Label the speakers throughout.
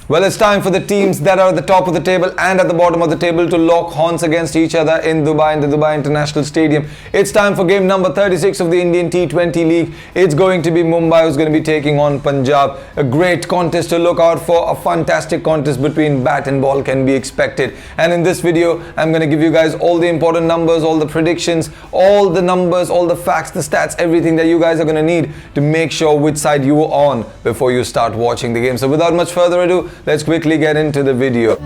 Speaker 1: Well, it's time for the teams that are at the top of the table and at the bottom of the table to lock horns against each other in Dubai, in the Dubai International Stadium. It's time for game number 36 of the Indian T20 League. It's going to be Mumbai who's going to be taking on Punjab. A great contest to look out for. A fantastic contest between bat and ball can be expected. And in this video, I'm going to give you guys all the important numbers, all the predictions, all the numbers, all the facts, the stats, everything that you guys are going to need to make sure which side you are on before you start watching the game. So without much further ado, let's quickly get into the video.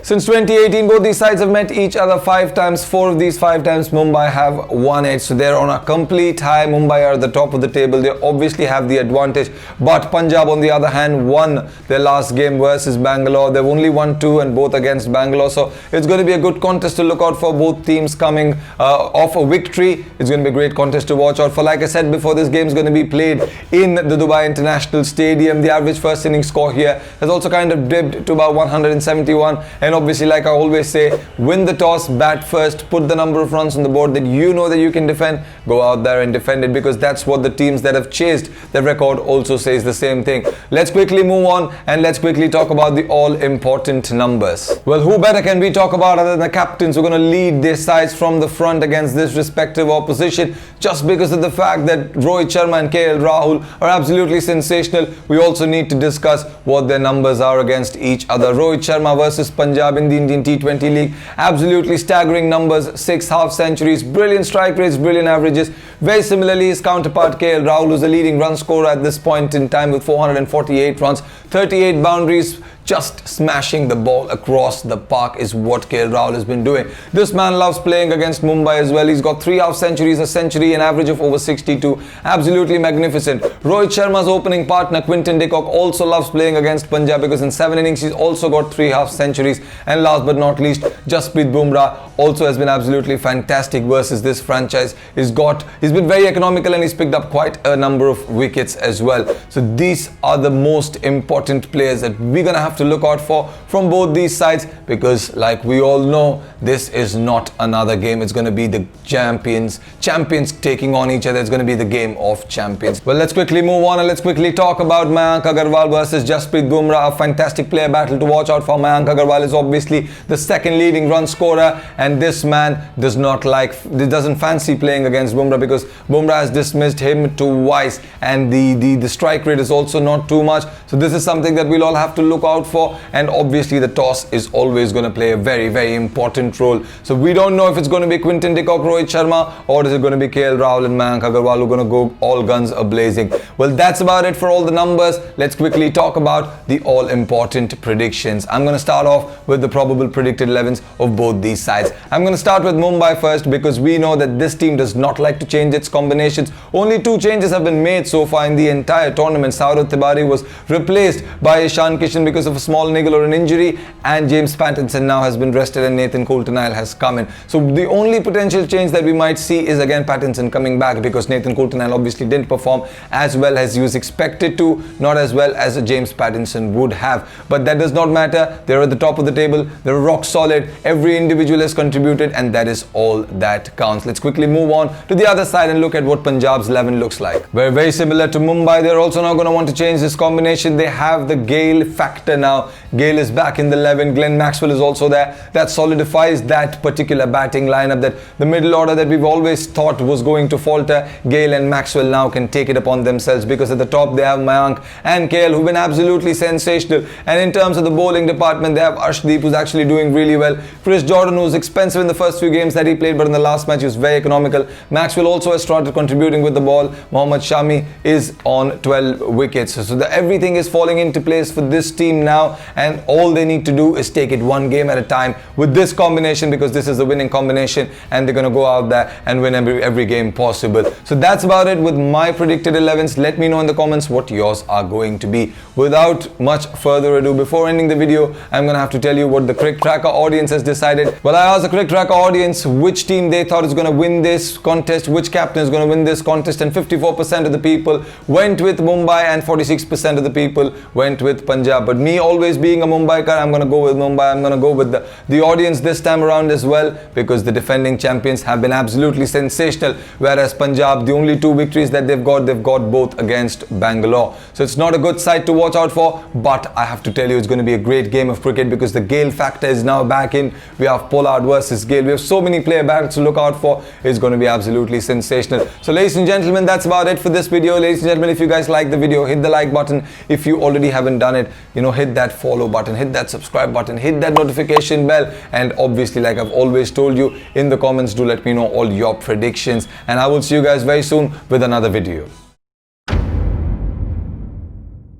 Speaker 1: Since 2018, both these sides have met each other 5 times. 4 of these 5 times Mumbai have won it. So they're on a complete high. Mumbai are at the top of the table. They obviously have the advantage. But Punjab, on the other hand, won their last game versus Bangalore. They've only won 2 and both against Bangalore. So it's going to be a good contest to look out for. Both teams coming off a victory. It's going to be a great contest to watch out for. Like I said before, this game is going to be played in the Dubai International Stadium. The average first inning score here has also kind of dipped to about 171. And obviously, like I always say, win the toss, bat first, put the number of runs on the board that you know that you can defend, go out there and defend it, because that's what the teams that have chased the record also says the same thing. Let's quickly move on and let's quickly talk about the all-important numbers. Well, who better can we talk about other than the captains who are going to lead their sides from the front against this respective opposition, just because of the fact that Rohit Sharma and KL Rahul are absolutely sensational. We also need to discuss what their numbers are against each other. Rohit Sharma versus Punjab in the Indian T20 League, absolutely staggering numbers, 6 half centuries, brilliant strike rates, brilliant averages. Very similarly, his counterpart KL Rahul, who's the leading run scorer at this point in time with 448 runs, 38 boundaries. Just smashing the ball across the park is what KL Rahul has been doing. This man loves playing against Mumbai as well. He's got 3 half centuries, a century, an average of over 62. Absolutely magnificent. Rohit Sharma's opening partner, Quinton de Kock, also loves playing against Punjab because in 7 innings he's also got 3 half centuries. And last but not least, Jasprit Bumrah also has been absolutely fantastic versus this franchise. He's been very economical and he's picked up quite a number of wickets as well. So these are the most important players that we're going to have to look out for from both these sides, because like we all know, this is not another game. It's going to be the champions taking on each other. It's going to be the game of champions. Well, let's quickly move on and let's quickly talk about Mayank Agarwal versus Jasprit Bumrah. A fantastic player battle to watch out for. Mayank Agarwal is obviously the second leading run scorer, and this man doesn't fancy playing against Bumrah because Bumrah has dismissed him twice, and the strike rate is also not too much. So this is something that we'll all have to look out for, and obviously the toss is always going to play a very, very important role. So we don't know if it's going to be Quinton de Kock, Rohit Sharma, or is it going to be KL Rahul and Mayank Agarwal who are going to go all guns a-blazing. Well, that's about it for all the numbers. Let's quickly talk about the all-important predictions. I'm going to start off with the probable predicted 11s of both these sides. I'm going to start with Mumbai first because we know that this team does not like to change its combinations. Only 2 changes have been made so far in the entire tournament. Saurav Tiwari was replaced by Ishan Kishan because of a small niggle or an injury, and James Pattinson now has been rested and Nathan Coulter-Nile has come in. So the only potential change that we might see is again Pattinson coming back, because Nathan Coulter-Nile obviously didn't perform as well as he was expected to, not as well as James Pattinson would have. But that does not matter. They're at the top of the table. They're rock solid. Every individual has contributed, and that is all that counts. Let's quickly move on to the other side and look at what Punjab's 11 looks like. Very similar to Mumbai. They're also now going to want to change this combination. They have the Gale factor now. Gale is back in the 11. Glenn Maxwell is also there. That solidifies that particular batting lineup, that the middle order that we've always thought was going to falter. Gale and Maxwell now can take it upon themselves, because at the top they have Mayank and KL, who've been absolutely sensational. And in terms of the bowling department, they have Arshdeep, who's actually doing really well. Chris Jordan, who's expensive in the first few games that he played, but in the last match he was very economical. Maxwell also has started contributing with the ball. Mohammad Shami is on 12 wickets. So everything is falling into place for this team now, and all they need to do is take it one game at a time with this combination, because this is the winning combination and they're going to go out there and win every game possible. So that's about it with my predicted 11s. Let me know in the comments what yours are going to be. Without much further ado, before ending the video, I'm going to have to tell you what the Cricket Tracker audience has decided. Well, I asked the Cricket Tracker audience which team they thought is going to win this contest, which captain is going to win this contest, and 54% of the people went with Mumbai and 46% of the people went with Punjab. But me always being a Mumbai Mumbai kar, I'm going to go with Mumbai. I'm going to go with the audience this time around as well, because the defending champions have been absolutely sensational, whereas Punjab, the only 2 victories that they've got both against Bangalore. So it's not a good side to watch out for, but I have to tell you, it's going to be a great game of cricket because the Gale factor is now back in. We have Pollard versus Gale. We have so many player backs to look out for. It's going to be absolutely sensational. So ladies and gentlemen, that's about it for this video. Ladies and gentlemen, if you guys like the video, hit the like button. If you already haven't done it, hit that follow button, hit that subscribe button, hit that notification bell, and obviously, like I've always told you, in the comments, do let me know all your predictions, and I will see you guys very soon with another video.